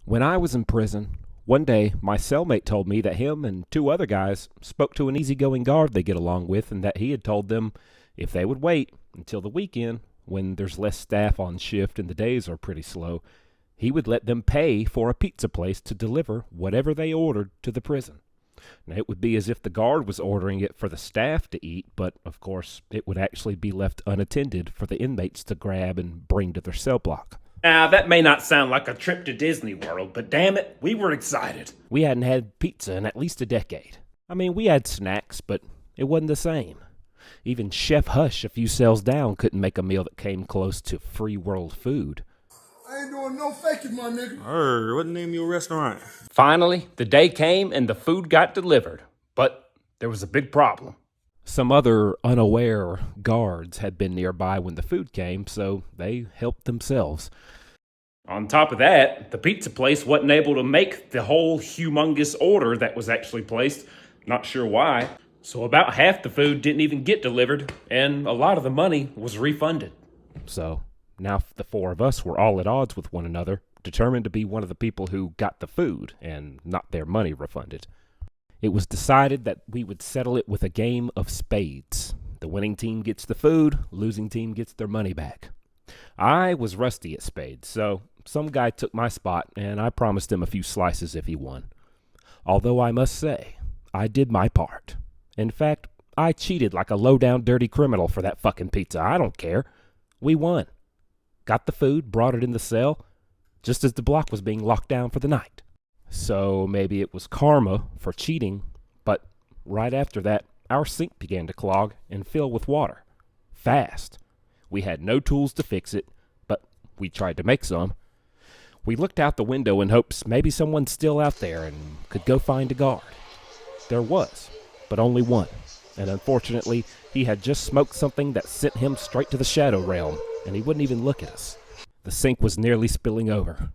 When I was in prison, one day my cellmate told me that him and two other guys spoke to an easygoing guard they get along with, and that he had told them if they would wait until the weekend, when there's less staff on shift and the days are pretty slow, he would let them pay for a pizza place to deliver whatever they ordered to the prison. Now, it would be as if the guard was ordering it for the staff to eat, but of course it would actually be left unattended for the inmates to grab and bring to their cell block. Now, that may not sound like a trip to Disney World, but damn it, we were excited. We hadn't had pizza in at least a decade. I mean, we had snacks, but it wasn't the same. Even Chef Hush a few cells down couldn't make a meal that came close to free world food. I ain't doing no faking, my nigga. What the name of your restaurant? Finally, the day came and the food got delivered, but there was a big problem. Some other unaware guards had been nearby when the food came, so they helped themselves. On top of that, the pizza place wasn't able to make the whole humongous order that was actually placed. Not sure why. So about half the food didn't even get delivered, and a lot of the money was refunded. So now the four of us were all at odds with one another, determined to be one of the people who got the food and not their money refunded. It was decided that we would settle it with a game of spades. The winning team gets the food, losing team gets their money back. I was rusty at spades, so some guy took my spot, and I promised him a few slices if he won. Although I must say, I did my part. In fact, I cheated like a low-down dirty criminal for that fucking pizza. I don't care. We won. Got the food, brought it in the cell, just as the block was being locked down for the night. So maybe it was karma for cheating, but right after that, our sink began to clog and fill with water. Fast. We had no tools to fix it, but we tried to make some. We looked out the window in hopes maybe someone's still out there and could go find a guard. There was, but only one, and unfortunately, he had just smoked something that sent him straight to the shadow realm, and he wouldn't even look at us. The sink was nearly spilling over.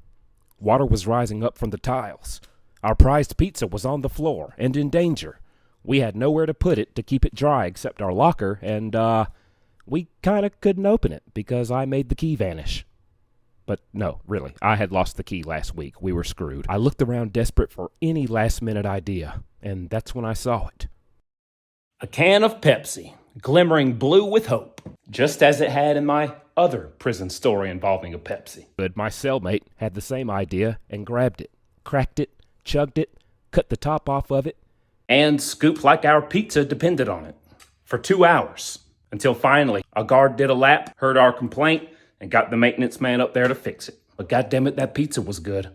Water was rising up from the tiles. Our prized pizza was on the floor and in danger. We had nowhere to put it to keep it dry except our locker, and, we kinda couldn't open it because I made the key vanish. But no, really, I had lost the key last week. We were screwed. I looked around desperate for any last-minute idea, and that's when I saw it. A can of Pepsi, glimmering blue with hope, just as it had in my other prison story involving a Pepsi. But my cellmate had the same idea and grabbed it, cracked it, chugged it, cut the top off of it, And scooped like our pizza depended on it. For 2 hours. Until finally, a guard did a lap, heard our complaint, and got the maintenance man up there to fix it. But goddammit, that pizza was good.